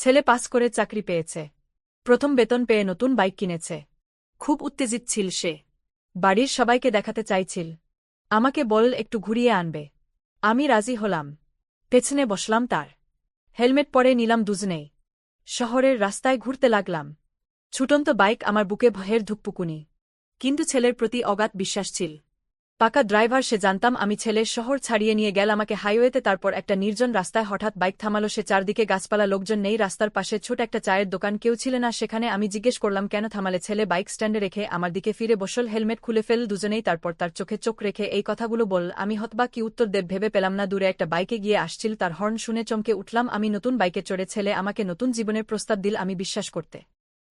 ছেলে পাস করে চাকরি পেয়েছে, প্রথম বেতন পেয়ে নতুন বাইক কিনেছে। খুব উত্তেজিত ছিল সে, বাড়ির সবাইকে দেখাতে চাইছিল। আমাকে বল একটু ঘুরিয়ে আনবে। আমি রাজি হলাম, পেছনে বসলাম তার। হেলমেট পরে নিলাম দুজনেই। শহরের রাস্তায় ঘুরতে লাগলাম। ছুটন্ত বাইক আমার বুকে ভয়ের ধুকপুকুনি, কিন্তু ছেলের প্রতি অগাধ বিশ্বাস ছিল। পাকা ড্রাইভার সে, জানতাম আমি ছেলের শহর ছাড়িয়ে নিয়ে গেল আমাকে হাইওয়েতে। তারপর একটা নির্জন রাস্তায় হঠাৎ বাইক থামালো সে। চারদিকে গাছপালা, লোকজন নেই। রাস্তার পাশে ছোট একটা চায়ের দোকান, কেউ ছিল না সেখানে। আমি জিজ্ঞেস করলাম কেন থামালে। ছেলে বাইক স্ট্যান্ডে রেখে আমার দিকে ফিরে বসল, হেলমেট খুলে ফেল দুজনেই। তারপর তার চোখে চোখ রেখে এই কথাগুলো বল। আমি হতবাক, কি উত্তর দেব ভেবে পেলাম না। দূরে একটা বাইকে গিয়ে আসছিল, তার হর্ন শুনে চমকে উঠলাম আমি। নতুন বাইকে চড়ে ছেলে আমাকে নতুন জীবনের প্রস্তাব দিল। আমি বিশ্বাস করতে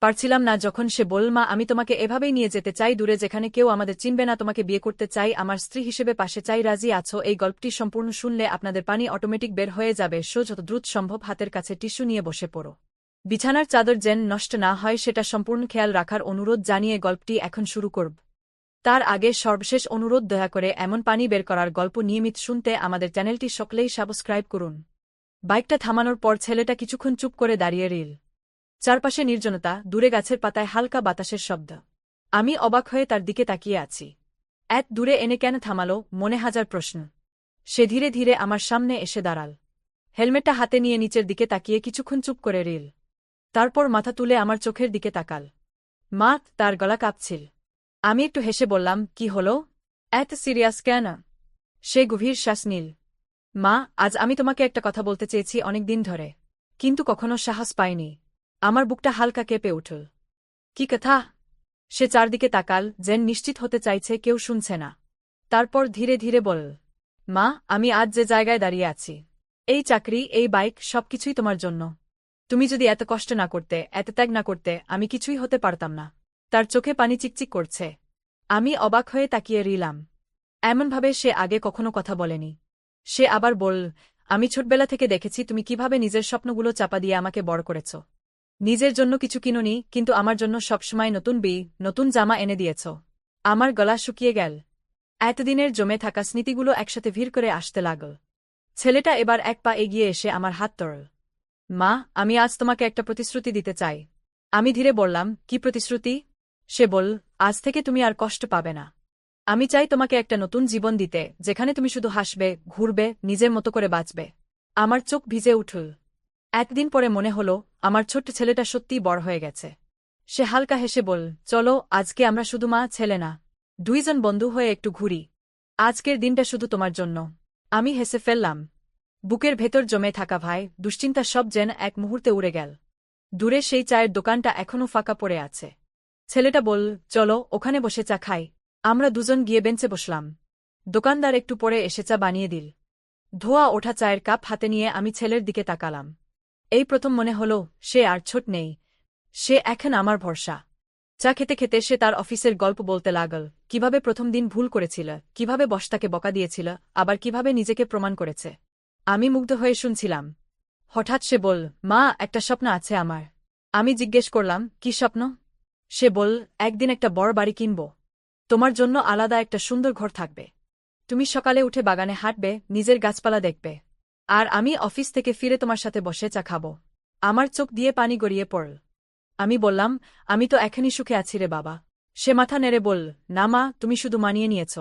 পারছিলাম না যখন সে বলল, মা আমি তোমাকে এভাবেই নিয়ে যেতে চাই, দূরে যেখানে কেউ আমাদের চিনবে না। তোমাকে বিয়ে করতে চাই, আমার স্ত্রী হিসেবে পাশে চাই। রাজি আছো? এই গল্পটি সম্পূর্ণ শুনলে আপনাদের পানি অটোমেটিক বের হয়ে যাবে। যত দ্রুত সম্ভব হাতের কাছে টিস্যু নিয়ে বসে পড়ো। বিছানার চাদর যেন নষ্ট না হয় সেটা সম্পূর্ণ খেয়াল রাখার অনুরোধ জানিয়ে গল্পটি এখন শুরু করব। তার আগে সর্বশেষ অনুরোধ, দয়া করে এমন পানি বের করার গল্প নিয়মিত শুনতে আমাদের চ্যানেলটি সকলেই সাবস্ক্রাইব করুন। বাইকটা থামানোর পর ছেলেটা কিছুক্ষণ চুপ করে দাঁড়িয়ে রইল। চারপাশে নির্জনতা, দূরে গাছের পাতায় হালকা বাতাসের শব্দ। আমি অবাক হয়ে তার দিকে তাকিয়ে আছি। এত দূরে এনে কেন থামালো, মনে হাজার প্রশ্ন। সে ধীরে ধীরে আমার সামনে এসে দাঁড়াল, হেলমেটটা হাতে নিয়ে নিচের দিকে তাকিয়ে কিছুক্ষণ চুপ করে রইল। তারপর মাথা তুলে আমার চোখের দিকে তাকাল। মা, তার গলা কাঁপছিল। আমি একটু হেসে বললাম, কি হলো, এত সিরিয়াস কেন? সে গভীর শ্বাস নিল। মা, আজ আমি তোমাকে একটা কথা বলতে চেয়েছি অনেক দিন ধরে, কিন্তু কখনো সাহস পাইনি। আমার বুকটা হালকা কেঁপে উঠল। কি কথা? সে চারদিকে তাকাল, যেন নিশ্চিত হতে চাইছে কেউ শুনছে না। তারপর ধীরে ধীরে বলল, মা আমি আজ যে জায়গায় দাঁড়িয়ে আছি, এই চাকরি, এই বাইক, সবকিছুই তোমার জন্য। তুমি যদি এত কষ্ট না করতে, এত ত্যাগ না করতে, আমি কিছুই হতে পারতাম না। তার চোখে পানি চিকচিক করছে। আমি অবাক হয়ে তাকিয়ে রইলাম। এমনভাবে সে আগে কখনো কথা বলেনি। সে আবার বলল, আমি ছোটবেলা থেকে দেখেছি তুমি কিভাবে নিজের স্বপ্নগুলো চাপা দিয়ে আমাকে বড় করেছ। নিজের জন্য কিছু কিনোনি, কিন্তু আমার জন্য সবসময় নতুন নতুন জামা এনে দিয়েছ। আমার গলা শুকিয়ে গেল। এতদিনের জমে থাকা স্মৃতিগুলো একসাথে ভিড় করে আসতে লাগল। ছেলেটা এবার এক পা এগিয়ে এসে আমার হাত ধরল। মা, আমি আজ তোমাকে একটা প্রতিশ্রুতি দিতে চাই। আমি ধীরে বললাম, কি প্রতিশ্রুতি? সে বলল, আজ থেকে তুমি আর কষ্ট পাবে না। আমি চাই তোমাকে একটা নতুন জীবন দিতে, যেখানে তুমি শুধু হাসবে, ঘুরবে, নিজের মতো করে বাঁচবে। আমার চোখ ভিজে উঠল। একদিন পরে মনে হলো আমার ছোট্ট ছেলেটা সত্যিই বড় হয়ে গেছে। সে হালকা হেসে বলল, চলো আজকে আমরা শুধু মা ছেলে না, দুইজন বন্ধু হয়ে একটু ঘুরি। আজকের দিনটা শুধু তোমার জন্য। আমি হেসে ফেললাম। বুকের ভেতর জমে থাকা ভয়, দুশ্চিন্তা সব যেন এক মুহূর্তে উড়ে গেল। দূরে সেই চায়ের দোকানটা এখনও ফাঁকা পড়ে আছে। ছেলেটা বলল, চলো ওখানে বসে চা খাই। আমরা দুজন গিয়ে বেঞ্চে বসলাম। দোকানদার একটু পরে এসে চা বানিয়ে দিল। ধোয়া ওঠা চায়ের কাপ হাতে নিয়ে আমি ছেলের দিকে তাকালাম। এই প্রথম মনে হলো সে আর ছোট নেই, সে এখন আমার ভরসা। চা খেতে খেতে সে তার অফিসের গল্প বলতে লাগল, কিভাবে প্রথম দিন ভুল করেছিল, কিভাবে বস তাকে বকা দিয়েছিল, আবার কিভাবে নিজেকে প্রমাণ করেছে। আমি মুগ্ধ হয়ে শুনছিলাম। হঠাৎ সে বলল, মা একটা স্বপ্ন আছে আমার। আমি জিজ্ঞেস করলাম, কি স্বপ্ন? সে বলল, একদিন একটা বড় বাড়ি কিনব। তোমার জন্য আলাদা একটা সুন্দর ঘর থাকবে। তুমি সকালে উঠে বাগানে হাঁটবে, নিজের গাছপালা দেখবে। আর আমি অফিস থেকে ফিরে তোমার সাথে বসে চা খাব। আমার চোখ দিয়ে পানি গড়িয়ে পড়ল। আমি বললাম, আমি তো এখনই সুখে আছি রে বাবা। সে মাথা নেড়ে বলল, না মা, তুমি শুধু মানিয়ে নিয়েছ।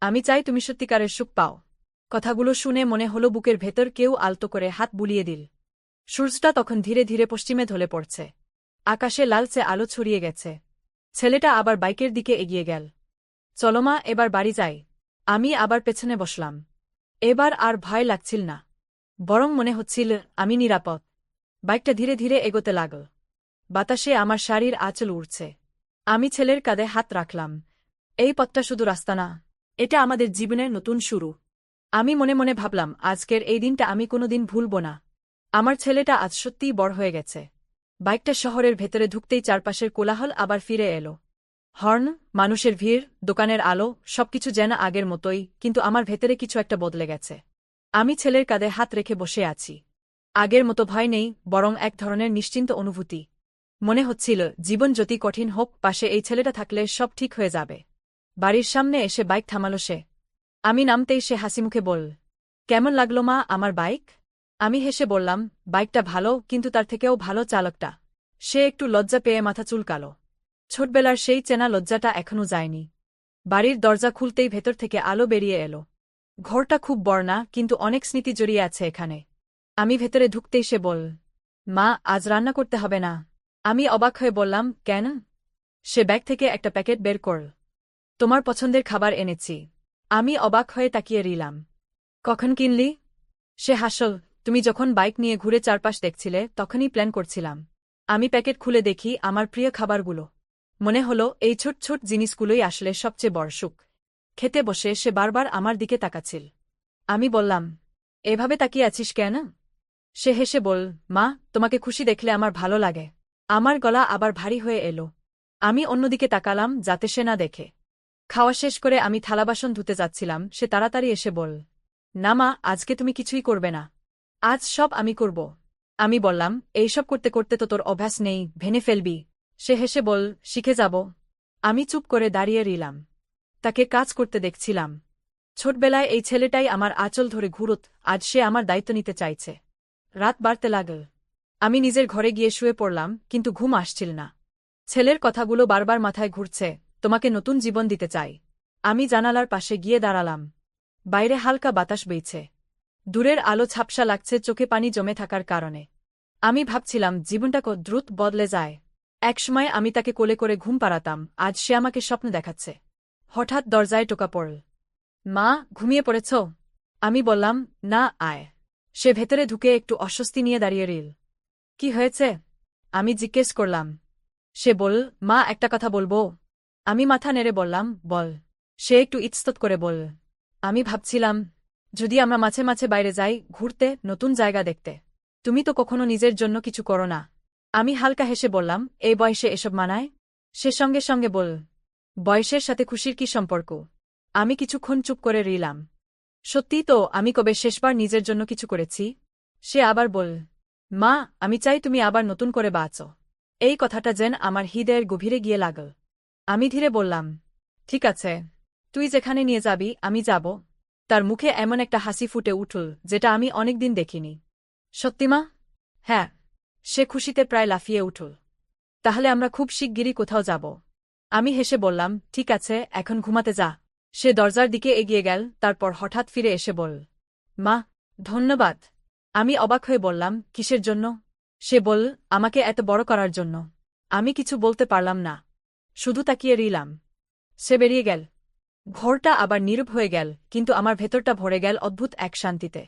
আমি চাই তুমি সত্যিকারের সুখ পাও। কথাগুলো শুনে মনে হলো বুকের ভেতর কেউ আলতো করে হাত বুলিয়ে দিল। সূর্যটা তখন ধীরে ধীরে পশ্চিমে ঢলে পড়ছে। আকাশে লালচে আলো ছড়িয়ে গেছে। ছেলেটা আবার বাইকের দিকে এগিয়ে গেল। চলো মা, এবার বাড়ি যাই। আমি আবার পেছনে বসলাম। এবার আর ভয় লাগছিল না, বরং মনে হচ্ছিল আমি নিরাপদ। বাইকটা ধীরে ধীরে এগোতে লাগল। বাতাসে আমার শাড়ির আঁচল উড়ছে। আমি ছেলের কাঁধে হাত রাখলাম। এই পথটা শুধু রাস্তা না, এটা আমাদের জীবনের নতুন শুরু। আমি মনে মনে ভাবলাম, আজকের এই দিনটা আমি কোনোদিন ভুলব না। আমার ছেলেটা আজ সত্যিই বড় হয়ে গেছে। বাইকটা শহরের ভেতরে ঢুকতেই চারপাশের কোলাহল আবার ফিরে এলো। হর্ন, মানুষের ভিড়, দোকানের আলো, সবকিছু যেন আগের মতোই, কিন্তু আমার ভেতরে কিছু একটা বদলে গেছে। আমি ছেলের কাঁধে হাত রেখে বসে আছি। আগের মতো ভয় নেই, বরং এক ধরনের নিশ্চিন্ত অনুভূতি। মনে হচ্ছিল জীবন যতই কঠিন হোক, পাশে এই ছেলেটা থাকলে সব ঠিক হয়ে যাবে। বাড়ির সামনে এসে বাইক থামালো সে। আমি নামতেই সে হাসিমুখে বলল, কেমন লাগলো মা আমার বাইক? আমি হেসে বললাম, বাইকটা ভালো, কিন্তু তার থেকেও ভালো চালকটা। সে একটু লজ্জা পেয়ে মাথা চুলকালো। ছোটবেলার সেই চেনা লজ্জাটা এখনও যায়নি। বাড়ির দরজা খুলতেই ভেতর থেকে আলো বেরিয়ে এলো। ঘরটা খুব বড় না, কিন্তু অনেক স্মৃতি জড়িয়ে আছে এখানে। আমি ভেতরে ঢুকতেই সে বল, মা, আজ রান্না করতে হবে না। আমি অবাক হয়ে বললাম, কেন? সে ব্যাগ থেকে একটা প্যাকেট বের করল। তোমার পছন্দের খাবার এনেছি। আমি অবাক হয়ে তাকিয়ে রইলাম। কখন কিনলি? সে হাসল, তুমি যখন বাইক নিয়ে ঘুরে চারপাশ দেখছিলে তখনই প্ল্যান করছিলাম। আমি প্যাকেট খুলে দেখি আমার প্রিয় খাবারগুলো। মনে হলো এই ছোট ছোট জিনিসগুলোই আসলে সবচেয়ে বড় সুখ। খেতে বসে সে বারবার আমার দিকে তাকাচ্ছিল। আমি বললাম, এভাবে তাকিয়ে আছিস কেন? সে হেসে বল, মা, তোমাকে খুশি দেখলে আমার ভালো লাগে। আমার গলা আবার ভারী হয়ে এলো। আমি অন্যদিকে তাকালাম যাতে সে না দেখে। খাওয়া শেষ করে আমি থালাবাসন ধুতে যাচ্ছিলাম, সে তাড়াতাড়ি এসে বল, না মা, আজকে তুমি কিছুই করবে না। আজ সব আমি করব। আমি বললাম, এইসব করতে করতে তো তোর অভ্যাস নেই, ভেঙে ফেলবি। সে হেসে বল, শিখে যাব। আমি চুপ করে দাঁড়িয়ে রইলাম। তাকে কাজ করতে দেখছিলাম। ছোটবেলায় এই ছেলেটাই আমার আঁচল ধরে ঘুরত, আজ সে আমার দায়িত্ব নিতে চাইছে। রাত বাড়তে লাগল। আমি নিজের ঘরে গিয়ে শুয়ে পড়লাম, কিন্তু ঘুম আসছিল না। ছেলের কথাগুলো বারবার মাথায় ঘুরছে, তোমাকে নতুন জীবন দিতে চাই। আমি জানালার পাশে গিয়ে দাঁড়ালাম। বাইরে হালকা বাতাস বইছে। দূরের আলো ঝাপসা লাগছে চোখে পানি জমে থাকার কারণে। আমি ভাবছিলাম জীবনটা কত দ্রুত বদলে যায়। একসময় আমি তাকে কোলে করে ঘুম পাড়াতাম, আজ সে আমাকে স্বপ্ন দেখাচ্ছে। হঠাৎ দরজায় টোকা পড়ল। মা, ঘুমিয়ে পড়েছ? আমি বললাম, না, আয়। সে ভেতরে ঢুকে একটু অস্বস্তি নিয়ে দাঁড়িয়ে রইল। কি হয়েছে? আমি জিজ্ঞেস করলাম। সে বল, মা, একটা কথা বলবো? আমি মাথা নেড়ে বললাম, বল। সে একটু ইতস্তত করে বল, আমি ভাবছিলাম, যদি আমরা মাঝে মাঝে বাইরে যাই, ঘুরতে, নতুন জায়গা দেখতে। তুমি তো কখনো নিজের জন্য কিছু করো না। আমি হালকা হেসে বললাম, এই বয়সে এসব মানায়? সে সঙ্গে সঙ্গে বল, বয়সের সাথে খুশির কি সম্পর্ক? আমি কিছুক্ষণ চুপ করে রইলাম। সত্যিই তো, আমি কবে শেষবার নিজের জন্য কিছু করেছি? সে আবার বল, মা, আমি চাই তুমি আবার নতুন করে বাঁচো। এই কথাটা যেন আমার হৃদয়ের গভীরে গিয়ে লাগল। আমি ধীরে বললাম, ঠিক আছে, তুই যেখানে নিয়ে যাবি আমি যাব। তার মুখে এমন একটা হাসি ফুটে উঠল যেটা আমি অনেকদিন দেখিনি। সত্যি মা? হ্যাঁ। সে খুশিতে প্রায় লাফিয়ে উঠল। তাহলে আমরা খুব শিগগিরই কোথাও যাব। আমি হেসে বললাম, ঠিক আছে, এখন ঘুমাতে যা। সে দরজার দিকে এগিয়ে গেল, তারপর হঠাৎ ফিরে এসে বল, মা, ধন্যবাদ। আমি অবাক হয়ে বললাম, কিসের জন্য? সে বল, আমাকে এত বড় করার জন্য। আমি কিছু বলতে পারলাম না। শুধু তাকিয়ে রইলাম। সে বেরিয়ে গেল। ঘরটা আবার নীরব হয়ে গেল, কিন্তু আমার ভেতরটা ভরে গেল অদ্ভুত এক শান্তিতে।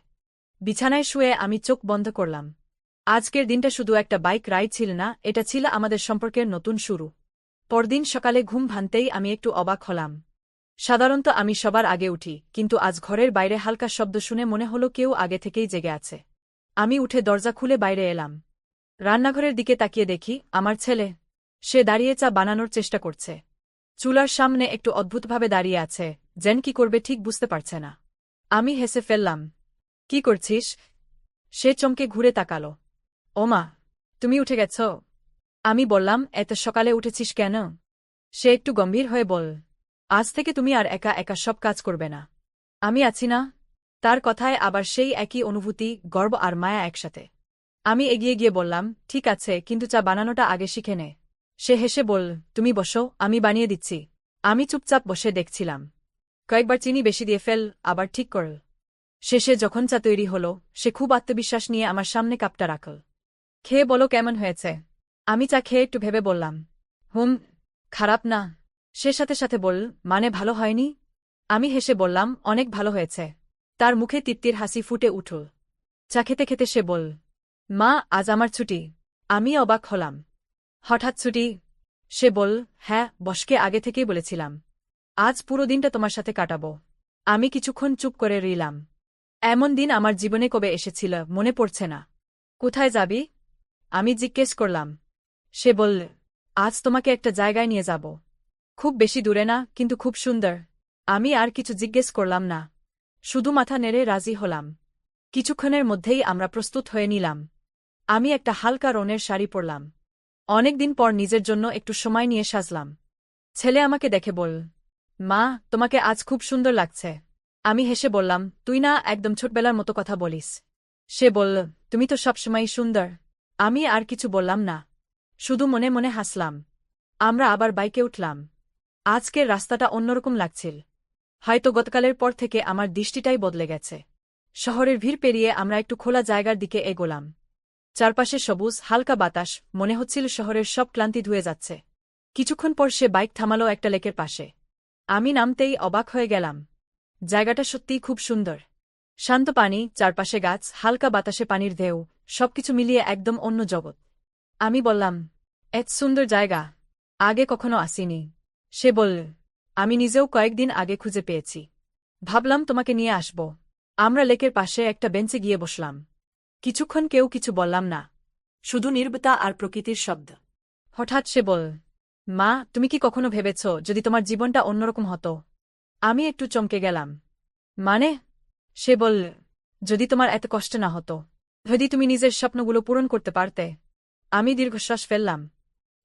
বিছানায় শুয়ে আমি চোখ বন্ধ করলাম। আজকের দিনটা শুধু একটা বাইক রাইড ছিল না, এটা ছিল আমাদের সম্পর্কের নতুন শুরু। পরদিন সকালে ঘুম ভাঙতেই আমি একটু অবাক হলাম। সাধারণত আমি সবার আগে উঠি, কিন্তু আজ ঘরের বাইরে হালকা শব্দ শুনে মনে হলো কেউ আগে থেকেই জেগে আছে। আমি উঠে দরজা খুলে বাইরে এলাম। রান্নাঘরের দিকে তাকিয়ে দেখি আমার ছেলে। সে দাঁড়িয়ে চা বানানোর চেষ্টা করছে। চুলার সামনে একটু অদ্ভুতভাবে দাঁড়িয়ে আছে, যেন কি করবে ঠিক বুঝতে পারছে না। আমি হেসে ফেললাম। কি করছিস? সে চমকে ঘুরে তাকালো। ওমা, তুমি উঠে গেছ? আমি বললাম, এত সকালে উঠেছিস কেন? সে একটু গম্ভীর হয়ে বল, আজ থেকে তুমি আর একা একা সব কাজ করবে না। আমি আছি না? তার কথায় আবার সেই একই অনুভূতি, গর্ব আর মায়া একসাথে। আমি এগিয়ে গিয়ে বললাম, ঠিক আছে, কিন্তু চা বানানোটা আগে শিখে নে। সে হেসে বল, তুমি বসো, আমি বানিয়ে দিচ্ছি। আমি চুপচাপ বসে দেখছিলাম। কয়েকবার চিনি বেশি দিয়ে ফেল, আবার ঠিক করল। শেষে যখন চা তৈরি হল, সে খুব আত্মবিশ্বাস নিয়ে আমার সামনে কাপটা রাখল। খেয়ে বলো কেমন হয়েছে। আমি চা খেয়ে একটু ভেবে বললাম, খারাপ না। সে সাথে সাথে বল, মানে ভালো হয়নি? আমি হেসে বললাম, অনেক ভালো হয়েছে। তার মুখে তৃপ্তির হাসি ফুটে উঠল। চা খেতে খেতে সে বল, মা, আজ আমার ছুটি। আমি অবাক হলাম। হঠাৎ ছুটি? সে বল, হ্যাঁ, বসকে আগে থেকেই বলেছিলাম। আজ পুরো দিনটা তোমার সাথে কাটাবো। আমি কিছুক্ষণ চুপ করে রইলাম। এমন দিন আমার জীবনে কবে এসেছিল মনে পড়ছে না। কোথায় যাবি? আমি জিজ্ঞেস করলাম। সে বলল, আজ তোমাকে একটা জায়গায় নিয়ে যাব। খুব বেশি দূরে না, কিন্তু খুব সুন্দর। আমি আর কিছু জিজ্ঞেস করলাম না। শুধু মাথা নেড়ে রাজি হলাম। কিছুক্ষণের মধ্যেই আমরা প্রস্তুত হয়ে নিলাম। আমি একটা হালকা রঙের শাড়ি পরলাম। অনেকদিন পর নিজের জন্য একটু সময় নিয়ে সাজলাম। ছেলে আমাকে দেখে বল, মা, তোমাকে আজ খুব সুন্দর লাগছে। আমি হেসে বললাম, তুই না একদম ছোটবেলার মতো কথা বলিস। সে বলল, তুমি তো সবসময়ই সুন্দর। আমি আর কিছু বললাম না, শুধু মনে মনে হাসলাম। আমরা আবার বাইকে উঠলাম। আজকের রাস্তাটা অন্যরকম লাগছিল। হয়তো গতকালের পর থেকে আমার দৃষ্টিটাই বদলে গেছে। শহরের ভিড় পেরিয়ে আমরা একটু খোলা জায়গার দিকে এগোলাম। চারপাশে সবুজ, হালকা বাতাস, মনে হচ্ছিল শহরের সব ক্লান্তি ধুয়ে যাচ্ছে। কিছুক্ষণ পর সে বাইক থামালো একটা লেকের পাশে। আমি নামতেই অবাক হয়ে গেলাম। জায়গাটা সত্যিই খুব সুন্দর। শান্ত পানি, চারপাশে গাছ, হালকা বাতাসে পানির ঢেউ, সবকিছু মিলিয়ে একদম অন্য জগৎ। আমি বললাম, এত সুন্দর জায়গা, আগে কখনো আসিনি। সে বলল, আমি নিজেও কয়েকদিন আগে খুঁজে পেয়েছি। ভাবলাম তোমাকে নিয়ে আসব। আমরা লেকের পাশে একটা বেঞ্চে গিয়ে বসলাম। কিছুক্ষণ কেউ কিছু বললাম না, শুধু নীরবতা আর প্রকৃতির শব্দ। হঠাৎ সে বল, মা, তুমি কি কখনো ভেবেছ যদি তোমার জীবনটা অন্যরকম হতো? আমি একটু চমকে গেলাম। মানে? সে বল, যদি তোমার এত কষ্ট না হতো, যদি তুমি নিজের স্বপ্নগুলো পূরণ করতে পারতে। আমি দীর্ঘশ্বাস ফেললাম।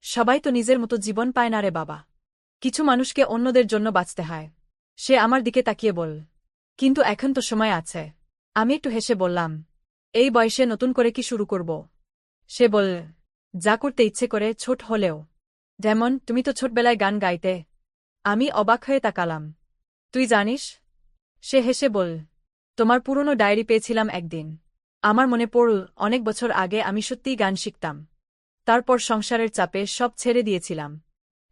সবাই তো নিজের মতো জীবন পায় না রে বাবা। কিছু মানুষকে অন্যদের জন্য বাঁচতে হয়। সে আমার দিকে তাকিয়ে বল, কিন্তু এখন তো সময় আছে। আমি একটু হেসে বললাম, এই বয়সে নতুন করে কি শুরু করব? সে বল, যা করতে ইচ্ছে করে, ছোট হলেও। যেমন তুমি তো ছোটবেলায় গান গাইতে। আমি অবাক হয়ে তাকালাম। তুই জানিস? সে হেসে বল, তোমার পুরনো ডায়েরি পেয়েছিলাম একদিন। আমার মনে পড়ল অনেক বছর আগে আমি সত্যিই গান শিখতাম। তারপর সংসারের চাপে সব ছেড়ে দিয়েছিলাম।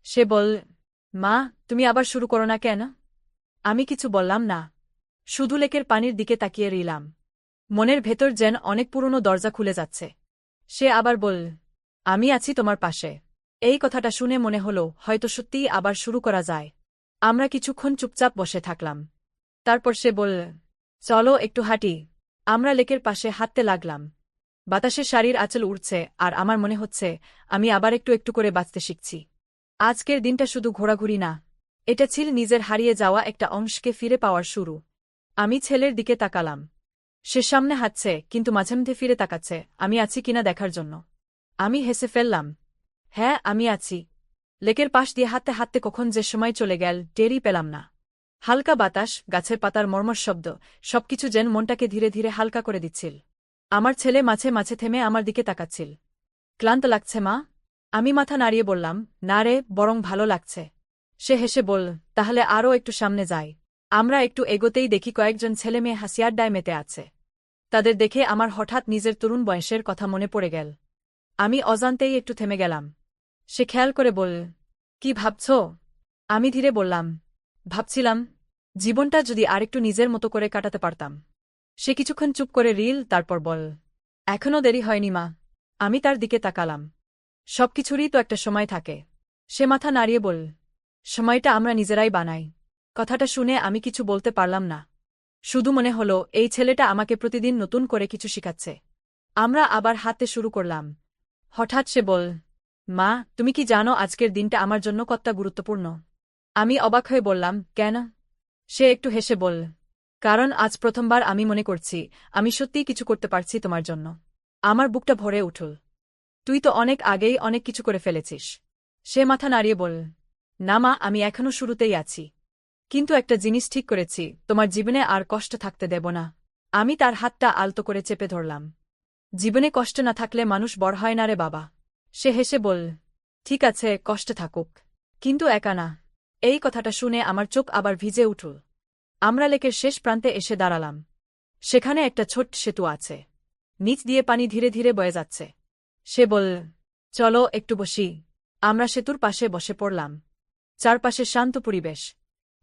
সে বল, মা, তুমি আবার শুরু করো না কেন? আমি কিছু বললাম না, শুধু লেকের পানির দিকে তাকিয়ে রইলাম। মনের ভেতর যেন অনেক পুরনো দরজা খুলে যাচ্ছে। সে আবার বল, আমি আছি তোমার পাশে। এই কথাটা শুনে মনে হলো হয়তো সত্যিই আবার শুরু করা যায়। আমরা কিছুক্ষণ চুপচাপ বসে থাকলাম। তারপর সে বল, চলো একটু হাঁটি। আমরা লেকের পাশে হাঁটতে লাগলাম। বাতাসে শাড়ির আঁচল উড়ছে আর আমার মনে হচ্ছে আমি আবার একটু একটু করে বাঁচতে শিখছি। আজকের দিনটা শুধু ঘোরাঘুরি না, এটা ছিল নিজের হারিয়ে যাওয়া একটা অংশকে ফিরে পাওয়ার শুরু। আমি ছেলের দিকে তাকালাম। সে সামনে হাঁটছে, কিন্তু মাঝে মধ্যে ফিরে তাকাচ্ছে আমি আছি কিনা দেখার জন্য। আমি হেসে ফেললাম। হ্যাঁ, আমি আছি। লেকের পাশ দিয়ে হাঁটতে হাঁটতে কখন যে সময় চলে গেল টেরই পেলাম না। হালকা বাতাস, গাছের পাতার মর্মর শব্দ, সবকিছু যেন মনটাকে ধীরে ধীরে হালকা করে দিচ্ছিল। আমার ছেলে মাঝে মাঝে থেমে আমার দিকে তাকাচ্ছিল। ক্লান্ত লাগছে মা? আমি মাথা নাড়িয়ে বললাম, না রে, বরং ভালো লাগছে। সে হেসে বল, তাহলে আরও একটু সামনে যাই। আমরা একটু এগোতেই দেখি কয়েকজন ছেলেমেয়ে হাসিয়াড্ডায় মেতে আছে। তাদের দেখে আমার হঠাৎ নিজের তরুণ বয়সের কথা মনে পড়ে গেল। আমি অজান্তেই একটু থেমে গেলাম। সে খেয়াল করে বল, কি ভাবছ? আমি ধীরে বললাম, ভাবছিলাম, জীবনটা যদি আরেকটু নিজের মতো করে কাটাতে পারতাম। সে কিছুক্ষণ চুপ করে রিল, তারপর বল, এখনও দেরি হয়নি মা। আমি তার দিকে তাকালাম। সবকিছুরই তো একটা সময় থাকে। সে মাথা নাড়িয়ে বল, সময়টা আমরা নিজেরাই বানাই। কথাটা শুনে আমি কিছু বলতে পারলাম না। শুধু মনে হলো এই ছেলেটা আমাকে প্রতিদিন নতুন করে কিছু শিখাচ্ছে। আমরা আবার হাঁটতে শুরু করলাম। হঠাৎ সে বল, মা, তুমি কি জানো আজকের দিনটা আমার জন্য কতটা গুরুত্বপূর্ণ? আমি অবাক হয়ে বললাম, কেন? সে একটু হেসে বল, কারণ আজ প্রথমবার আমি মনে করছি আমি সত্যিই কিছু করতে পারছি তোমার জন্য। আমার বুকটা ভরে উঠল। তুই তো অনেক আগেই অনেক কিছু করে ফেলেছিস। সে মাথা নাড়িয়ে বল, না মা, আমি এখনও শুরুতেই আছি। কিন্তু একটা জিনিস ঠিক করেছি, তোমার জীবনে আর কষ্ট থাকতে দেব না। আমি তার হাতটা আলতো করে চেপে ধরলাম। জীবনে কষ্ট না থাকলে মানুষ বড় হয় না রে বাবা। সে হেসে বল, ঠিক আছে, কষ্ট থাকুক, কিন্তু একা না। এই কথাটা শুনে আমার চোখ আবার ভিজে উঠল। আমরা লেকের শেষ প্রান্তে এসে দাঁড়ালাম। সেখানে একটা ছোট্ট সেতু আছে। নিচ দিয়ে পানি ধীরে ধীরে বয়ে যাচ্ছে। সে বল, চলো একটু বসি। আমরা সেতুর পাশে বসে পড়লাম। চারপাশে শান্ত পরিবেশ।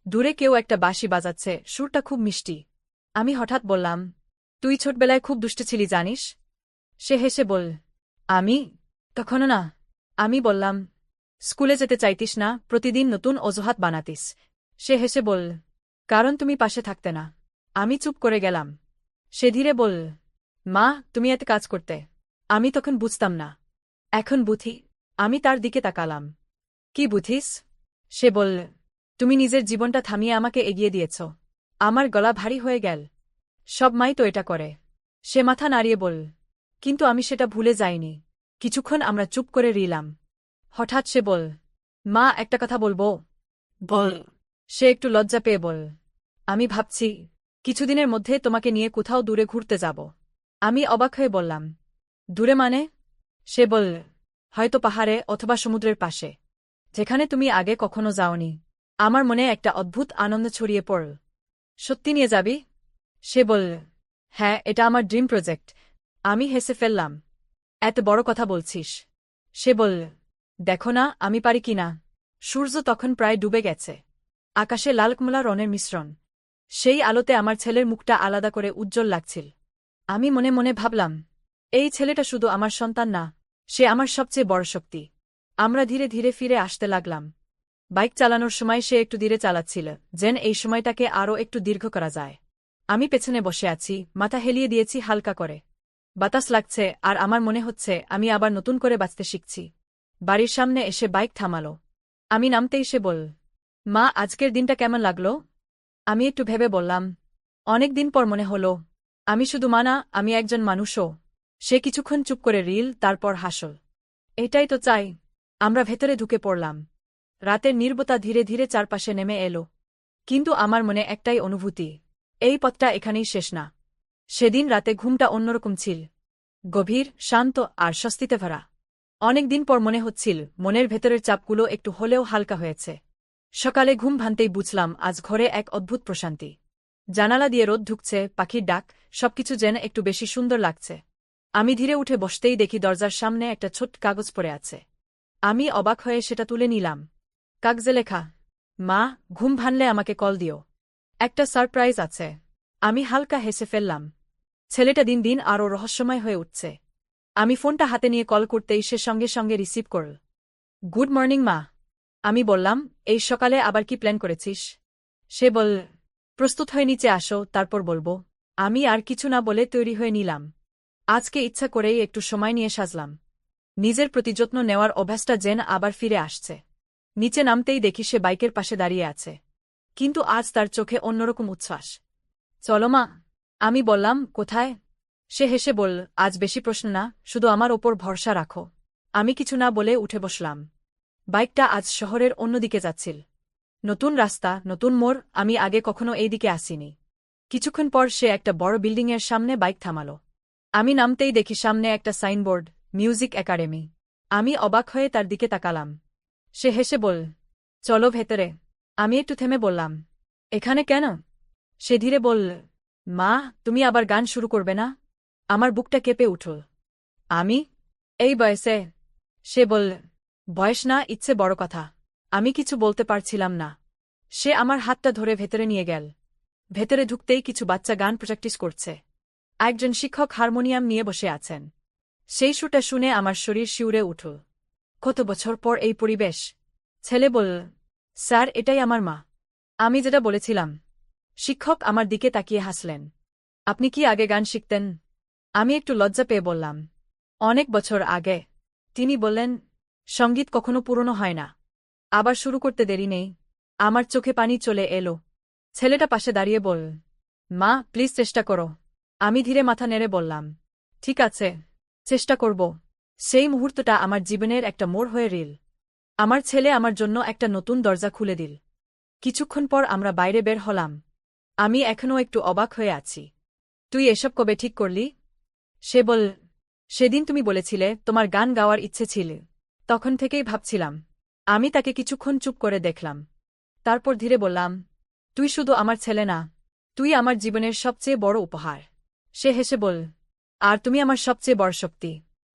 দূরে কেউ একটা বাঁশি বাজাচ্ছে, সুরটা খুব মিষ্টি। আমি হঠাৎ বললাম, তুই ছোটবেলায় খুব দুষ্ট ছিলি জানিস? সে হেসে বল, আমি? কখনো না। আমি বললাম, স্কুলে যেতে চাইতিস না, প্রতিদিন নতুন অজুহাত বানাতিস। সে হেসে বল, কারণ তুমি পাশে থাকতে না। আমি চুপ করে গেলাম। সে ধীরে বল, মা, তুমি এতে কাজ করতে। আমি তখন বুঝতাম না। এখন বুঝি। আমি তার দিকে তাকালাম। কি বুঝিস? সে বল, তুমি নিজের জীবনটা থামিয়ে আমাকে এগিয়ে দিয়েছ। আমার গলা ভারী হয়ে গেল। সব মাই তো এটা করে। সে মাথা নাড়িয়ে বল, কিন্তু আমি সেটা ভুলে যাইনি। কিছুক্ষণ আমরা চুপ করে রইলাম। হঠাৎ সে বল, মা, একটা কথা বলবো? বল। সে একটু লজ্জা পেয়ে বল, আমি ভাবছি কিছুদিনের মধ্যে তোমাকে নিয়ে কোথাও দূরে ঘুরতে যাব। আমি অবাক হয়ে বললাম, দূরে মানে? সে বলল, হয়তো পাহাড়ে অথবা সমুদ্রের পাশে, যেখানে তুমি আগে কখনো যাওনি। আমার মনে একটা অদ্ভুত আনন্দ ছড়িয়ে পড়ল। সত্যি নিয়ে যাবি? সে বলল, হ্যাঁ, এটা আমার ড্রিম প্রজেক্ট। আমি হেসে ফেললাম, এত বড় কথা বলছিস? সে বলল, দেখো না আমি পারি কিনা। সূর্য তখন প্রায় ডুবে গেছে, আকাশে লালকমলা রঙের মিশ্রণ। সেই আলোতে আমার ছেলের মুখটা আলাদা করে উজ্জ্বল লাগছিল। আমি মনে মনে ভাবলাম, এই ছেলেটা শুধু আমার সন্তান না, সে আমার সবচেয়ে বড় শক্তি। আমরা ধীরে ধীরে ফিরে আসতে লাগলাম। বাইক চালানোর সময় সে একটু ধীরে চালাচ্ছিল, যেন এই সময়টাকে আরও একটু দীর্ঘ করা যায়। আমি পেছনে বসে আছি, মাথা হেলিয়ে দিয়েছি হালকা করে। বাতাস লাগছে আর আমার মনে হচ্ছে আমি আবার নতুন করে বাঁচতে শিখছি। বাড়ির সামনে এসে বাইক থামালো। আমি নামতেই সে বলল, মা, আজকের দিনটা কেমন লাগলো? আমি একটু ভেবে বললাম, অনেক দিন পর মনে হলো। আমি শুধু মা না, আমি একজন মানুষও। সে কিছুক্ষণ চুপ করে রিল, তারপর হাসল। এটাই তো চাই। আমরা ভেতরে ঢুকে পড়লাম। রাতের নির্বতা ধীরে ধীরে চারপাশে নেমে এলো। কিন্তু আমার মনে একটাই অনুভূতি, এই পথটা এখানেই শেষ না। সেদিন রাতে ঘুমটা অন্যরকম ছিল, গভীর, শান্ত আর স্বস্তিতে ভরা। অনেক দিন পর মনে হচ্ছিল মনের ভেতরের চাপগুলো একটু হলেও হালকা হয়েছে। সকালে ঘুম ভাঙতেই বুঝলাম আজ ঘরে এক অদ্ভুত প্রশান্তি। জানালা দিয়ে রোদ ঢুকছে, পাখির ডাক, সবকিছু যেন একটু বেশি সুন্দর লাগছে। আমি ধীরে উঠে বসতেই দেখি দরজার সামনে একটা ছোট্ট কাগজ পড়ে আছে। আমি অবাক হয়ে সেটা তুলে নিলাম। কাগজে লেখা, মা, ঘুম ভাঙলে আমাকে কল দিও, একটা সারপ্রাইজ আছে। আমি হালকা হেসে ফেললাম। ছেলেটা দিন দিন আরও রহস্যময় হয়ে উঠছে। আমি ফোনটা হাতে নিয়ে কল করতেই সে সঙ্গে সঙ্গে রিসিভ করল। গুড মর্নিং মা। আমি বললাম, এই সকালে আবার কি প্ল্যান করেছিস? সে বলল, প্রস্তুত হয়ে নিচে আসো, তারপর বলবো। আমি আর কিছু না বলে তৈরি হয়ে নিলাম। আজকে ইচ্ছা করেই একটু সময় নিয়ে সাজলাম। নিজের প্রতি যত্ন নেওয়ার অভ্যাসটা যেন আবার ফিরে আসছে। নিচে নামতেই দেখি সে বাইকের পাশে দাঁড়িয়ে আছে। কিন্তু আজ তার চোখে অন্যরকম উচ্ছ্বাস। চলো মা। আমি বললাম, কোথায়? সে হেসে বলল, আজ বেশি প্রশ্ন না, শুধু আমার ওপর ভরসা রাখো। আমি কিছু না বলে উঠে বসলাম। বাইকটা আজ শহরের অন্যদিকে যাচ্ছিল। নতুন রাস্তা, নতুন মোড়, আমি আগে কখনো এই দিকে আসিনি। কিছুক্ষণ পর সে একটা বড় বিল্ডিংয়ের সামনে বাইক থামালো। আমি নামতেই দেখি সামনে একটা সাইনবোর্ড, মিউজিক একাডেমি। আমি অবাক হয়ে তার দিকে তাকালাম। সে হেসে বলল, চলো ভেতরে। আমি একটু থেমে বললাম, এখানে কেন? সে ধীরে বলল, মা, তুমি আবার গান শুরু করবে না? আমার বুকটা কেঁপে উঠল। আমি? এই বয়সে? সে বলল, বয়স না, ইচ্ছে বড় কথা। আমি কিছু বলতে পারছিলাম না। সে আমার হাতটা ধরে ভেতরে নিয়ে গেল। ভেতরে ঢুকতেই কিছু বাচ্চা গান প্র্যাকটিস করছে। একজন শিক্ষক হারমোনিয়াম নিয়ে বসে আছেন। সেই সুরটা শুনে আমার শরীর শিউরে উঠল। কত বছর পর এই পরিবেশ। ছেলে বলল, স্যার, এটাই আমার মা। আমি যেটা বলেছিলাম। শিক্ষক আমার দিকে তাকিয়ে হাসলেন। আপনি কি আগে গান শিখতেন? আমি একটু লজ্জা পেয়ে বললাম, অনেক বছর আগে। তিনি বললেন, সঙ্গীত কখনো পুরনো হয় না। আবার শুরু করতে দেরি নেই। আমার চোখে পানি চলে এলো। ছেলেটা পাশে দাঁড়িয়ে বলল, মা, প্লিজ চেষ্টা করো। আমি ধীরে মাথা নেড়ে বললাম, ঠিক আছে, চেষ্টা করব। সেই মুহূর্তটা আমার জীবনের একটা মোড় হয়ে রইল। আমার ছেলে আমার জন্য একটা নতুন দরজা খুলে দিল। কিছুক্ষণ পর আমরা বাইরে বের হলাম। আমি এখনও একটু অবাক হয়ে আছি। তুই এসব কবে ঠিক করলি? সে বলল, সেদিন তুমি বলেছিলে তোমার গান গাওয়ার ইচ্ছে ছিল। তখন থেকেই ভাবছিলাম। আমি তাকে কিছুক্ষণ চুপ করে দেখলাম। তারপর ধীরে বললাম, তুই শুধু আমার ছেলে না, তুই আমার জীবনের সবচেয়ে বড় উপহার। সে হেসে বলল, আর তুমি আমার সবচেয়ে বড় শক্তি।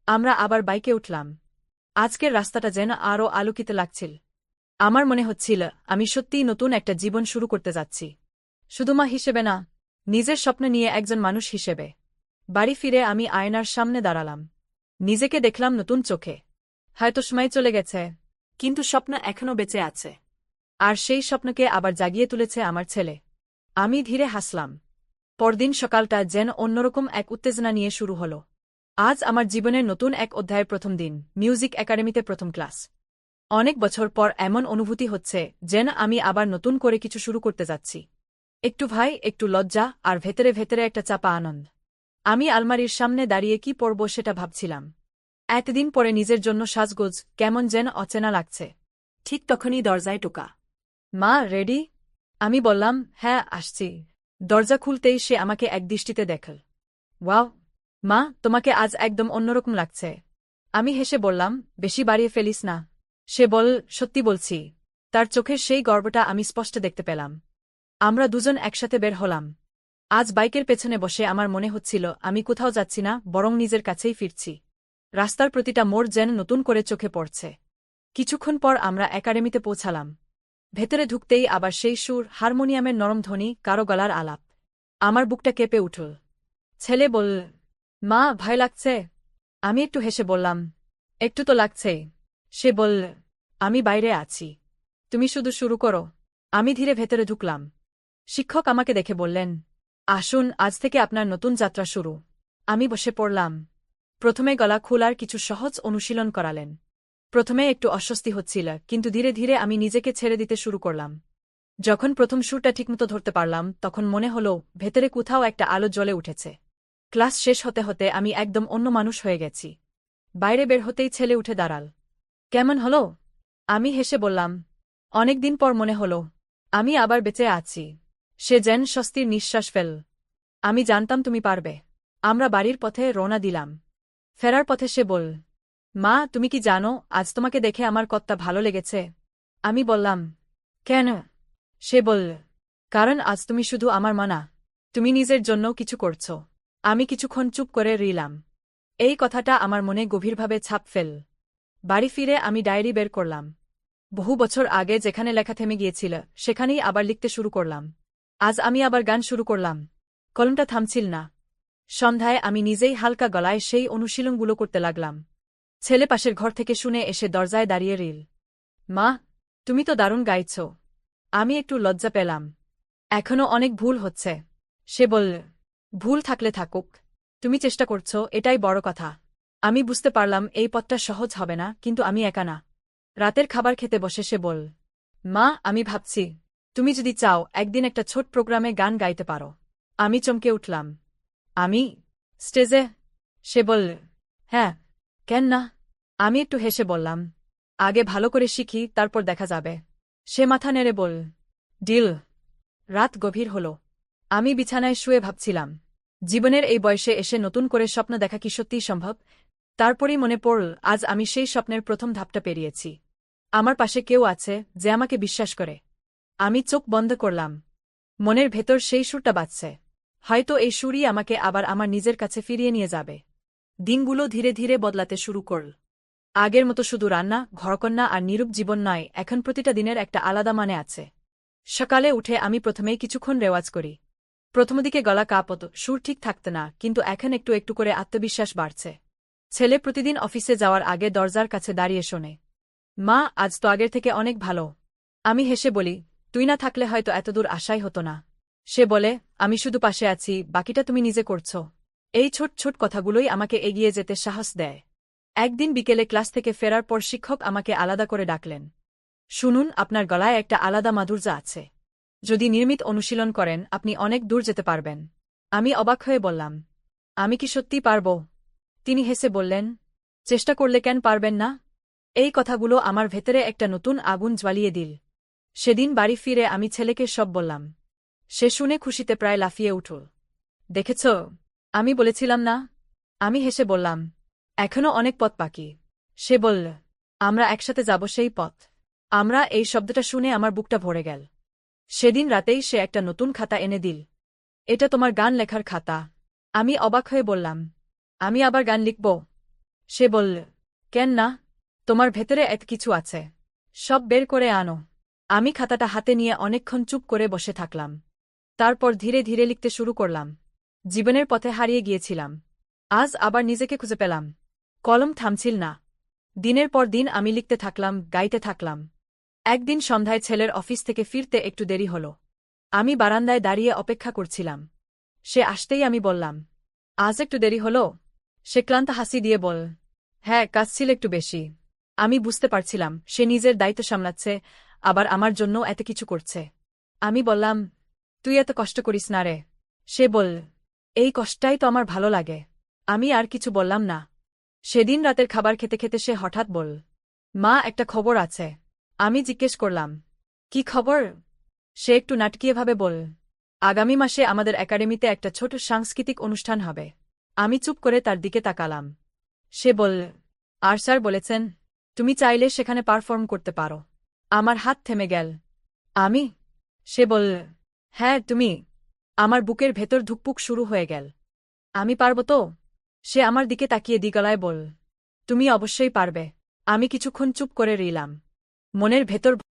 আমরা আবার বাইকে উঠলাম। আজকের রাস্তাটা যেন আরও আলোকিত লাগছিল। আমার মনে হচ্ছিল আমি সত্যিই নতুন একটা জীবন শুরু করতে যাচ্ছি। শুধু মা হিসেবে না, নিজের স্বপ্ন নিয়ে একজন মানুষ হিসেবে। বাড়ি ফিরে আমি আয়নার সামনে দাঁড়ালাম। নিজেকে দেখলাম নতুন চোখে। হয়তো সময় চলে গেছে, কিন্তু স্বপ্ন এখনও বেঁচে আছে। আর সেই স্বপ্নকে আবার জাগিয়ে তুলেছে আমার ছেলে। আমি ধীরে হাসলাম। পরদিন সকালটা যেন অন্যরকম এক উত্তেজনা নিয়ে শুরু হল। আজ আমার জীবনের নতুন এক অধ্যায়ের প্রথম দিন, মিউজিক একাডেমিতে প্রথম ক্লাস। অনেক বছর পর এমন অনুভূতি হচ্ছে যেন আমি আবার নতুন করে কিছু শুরু করতে যাচ্ছি। একটু ভয়, একটু লজ্জা, আর ভেতরে ভেতরে একটা চাপা আনন্দ। আমি আলমারির সামনে দাঁড়িয়ে কি পরব সেটা ভাবছিলাম। এতদিন পরে নিজের জন্য সাজগোজ কেমন যেন অচেনা লাগছে। ঠিক তখনই দরজায় টোকা। মা, রেডি? আমি বললাম, হ্যাঁ, আসছি। দরজা খুলতেই সে আমাকে একদৃষ্টিতে দেখল। ওয়াও, মা, তোমাকে আজ একদম অন্যরকম লাগছে। আমি হেসে বললাম, বেশি বাড়িয়ে ফেলিস না। সে বল, সত্যি বলছি। তার চোখের সেই গর্বটা আমি স্পষ্ট দেখতে পেলাম। আমরা দুজন একসাথে বের হলাম। আজ বাইকের পেছনে বসে আমার মনে হচ্ছিল আমি কোথাও যাচ্ছি না, বরং নিজের কাছেই ফিরছি। রাস্তার প্রতিটা মোড় যেন নতুন করে চোখে পড়ছে। কিছুক্ষণ পর আমরা একাডেমিতে পৌঁছালাম। ভেতরে ঢুকতেই আবার সেই সুর, হারমোনিয়ামের নরম ধ্বনি, কারো গলার আলাপ। আমার বুকটা কেঁপে উঠল। ছেলে বলল, মা, ভয় লাগছে? আমি একটু হেসে বললাম, একটু তো লাগছেই। সে বলল, আমি বাইরে আছি, তুমি শুধু শুরু করো। আমি ধীরে ভেতরে ঢুকলাম। শিক্ষক আমাকে দেখে বললেন, আসুন, আজ থেকে আপনার নতুন যাত্রা শুরু। আমি বসে পড়লাম। প্রথমে গলা খোলার কিছু সহজ অনুশীলন করালেন। প্রথমে একটু অস্বস্তি হচ্ছিল, কিন্তু ধীরে ধীরে আমি নিজেকে ছেড়ে দিতে শুরু করলাম। যখন প্রথম সুরটা ঠিকমতো ধরতে পারলাম, তখন মনে হলো ভেতরে কোথাও একটা আলো জ্বলে উঠেছে। ক্লাস শেষ হতে হতে আমি একদম অন্য মানুষ হয়ে গেছি। বাইরে বের হতেই ছেলে উঠে দাঁড়াল। কেমন হলো? আমি হেসে বললাম, অনেকদিন পর মনে হলো আমি আবার বেঁচে আছি। সে যেন স্বস্তির নিঃশ্বাস ফেল। আমি জানতাম তুমি পারবে। আমরা বাড়ির পথে রওনা দিলাম। ফেরার পথে সে বল, মা, তুমি কি জানো, আজ তোমাকে দেখে আমার কতটা ভালো লেগেছে? আমি বললাম, কেন? সে বলল, কারণ আজ তুমি শুধু আমার মা না, তুমি নিজের জন্যও কিছু করছ। আমি কিছুক্ষণ চুপ করে রইলাম। এই কথাটা আমার মনে গভীরভাবে ছাপ ফেল। বাড়ি ফিরে আমি ডায়েরি বের করলাম। বহু বছর আগে যেখানে লেখা থেমে গিয়েছিল, সেখানেই আবার লিখতে শুরু করলাম। আজ আমি আবার গান শুরু করলাম। কলমটা থামছিল না। সন্ধ্যায় আমি নিজেই হালকা গলায় সেই অনুশীলনগুলো করতে লাগলাম। ছেলে পাশের ঘর থেকে শুনে এসে দরজায় দাঁড়িয়ে রইল। মা, তুমি তো দারুণ গাইছ। আমি একটু লজ্জা পেলাম। এখনও অনেক ভুল হচ্ছে। সে বলল, ভুল থাকলে থাকুক, তুমি চেষ্টা করছ, এটাই বড় কথা। আমি বুঝতে পারলাম এই পথটা সহজ হবে না, কিন্তু আমি একা না। রাতের খাবার খেতে বসে সে বল, মা, আমি ভাবছি তুমি যদি চাও একদিন একটা ছোট প্রোগ্রামে গান গাইতে পারো। আমি চমকে উঠলাম। আমি? স্টেজে? সে বলল, হ্যাঁ, কেন না? আমি একটু হেসে বললাম, আগে ভালো করে শিখি, তারপর দেখা যাবে। সে মাথা নেড়ে বল, ডিল। রাত গভীর হল। আমি বিছানায় শুয়ে ভাবছিলাম, জীবনের এই বয়সে এসে নতুন করে স্বপ্ন দেখা কি সত্যিই সম্ভব? তারপরই মনে পড়ল, আজ আমি সেই স্বপ্নের প্রথম ধাপটা পেরিয়েছি। আমার পাশে কেউ আছে যে আমাকে বিশ্বাস করে। আমি চোখ বন্ধ করলাম। মনের ভেতর সেই সুরটা বাজছে। হয়তো এই সুরই আমাকে আবার আমার নিজের কাছে ফিরিয়ে নিয়ে যাবে। দিনগুলো ধীরে ধীরে বদলাতে শুরু করল। আগের মতো শুধু রান্না, ঘরকন্না আর নীরব জীবন নয়, এখন প্রতিটা দিনের একটা আলাদা মানে আছে। সকালে উঠে আমি প্রথমেই কিছুক্ষণ রেওয়াজ করি। প্রথমদিকে গলা কাঁপত, সুর ঠিক থাকত না, কিন্তু এখন একটু একটু করে আত্মবিশ্বাস বাড়ছে। ছেলে প্রতিদিন অফিসে যাওয়ার আগে দরজার কাছে দাঁড়িয়ে শোনে, মা, আজ তো আগের থেকে অনেক ভালো। আমি হেসে বলি, তুই না থাকলে হয়তো এতদূর আশাই হতো না। সে বলে, আমি শুধু পাশে আছি, বাকিটা তুমি নিজে করছ। এই ছোট ছোট কথাগুলোই আমাকে এগিয়ে যেতে সাহস দেয়। একদিন বিকেলে ক্লাস থেকে ফেরার পর শিক্ষক আমাকে আলাদা করে ডাকলেন। শুনুন, আপনার গলায় একটা আলাদা মাধুর্য আছে। যদি নিয়মিত অনুশীলন করেন, আপনি অনেক দূর যেতে পারবেন। আমি অবাক হয়ে বললাম, আমি কি সত্যিই পারব? তিনি হেসে বললেন, চেষ্টা করলে কেন পারবেন না? এই কথাগুলো আমার ভেতরে একটা নতুন আগুন জ্বালিয়ে দিল। সেদিন বাড়ি ফিরে আমি ছেলেকে সব বললাম। সে শুনে খুশিতে প্রায় লাফিয়ে উঠল। দেখেছ, আমি বলেছিলাম না? আমি হেসে বললাম, এখনও অনেক পথ বাকি। সে বলল, আমরা একসাথে যাব সেই পথ। আমরা, এই শব্দটা শুনে আমার বুকটা ভরে গেল। সেদিন রাতেই সে একটা নতুন খাতা এনে দিল। এটা তোমার গান লেখার খাতা। আমি অবাক হয়ে বললাম, আমি আবার গান লিখব? সে বলল, কেন না? তোমার ভেতরে এত কিছু আছে, সব বের করে আনো। আমি খাতাটা হাতে নিয়ে অনেকক্ষণ চুপ করে বসে থাকলাম। তারপর ধীরে ধীরে লিখতে শুরু করলাম। জীবনের পথে হারিয়ে গিয়েছিলাম, আজ আবার নিজেকে খুঁজে পেলাম। কলম থামছিল না। দিনের পর দিন আমি লিখতে থাকলাম, গাইতে থাকলাম। একদিন সন্ধ্যায় ছেলের অফিস থেকে ফিরতে একটু দেরি হল। আমি বারান্দায় দাঁড়িয়ে অপেক্ষা করছিলাম। সে আসতেই আমি বললাম, আজ একটু দেরি হল? সে ক্লান্ত হাসি দিয়ে বল, হ্যাঁ, কাজ ছিল একটু বেশি। আমি বুঝতে পারছিলাম সে নিজের দায়িত্ব সামলাচ্ছে, আবার আমার জন্য এত কিছু করছে। আমি বললাম, তুই এত কষ্ট করিস না রে। সে বল, এই কষ্টটাই তো আমার ভালো লাগে। আমি আর কিছু বললাম না। সেদিন রাতের খাবার খেতে খেতে সে হঠাৎ বল, মা, একটা খবর আছে। আমি জিজ্ঞেস করলাম, কি খবর? সে একটু নাটকীয়ভাবে বল, আগামী মাসে আমাদের একাডেমিতে একটা ছোট সাংস্কৃতিক অনুষ্ঠান হবে। আমি চুপ করে তার দিকে তাকালাম। সে বলল, আর স্যার বলেছেন তুমি চাইলে সেখানে পারফর্ম করতে পারো। আমার হাত থেমে গেল। আমি? সে বলল, হ্যাঁ তুমি। আমার বুকের ভেতর ধুকপুক শুরু হয়ে গেল। আমি পারব তো? সে আমার দিকে তাকিয়ে দ্বিগলায় বলল, তুমি অবশ্যই পারবে। আমি কিছুক্ষণ চুপ করে রইলাম। মনের ভেতর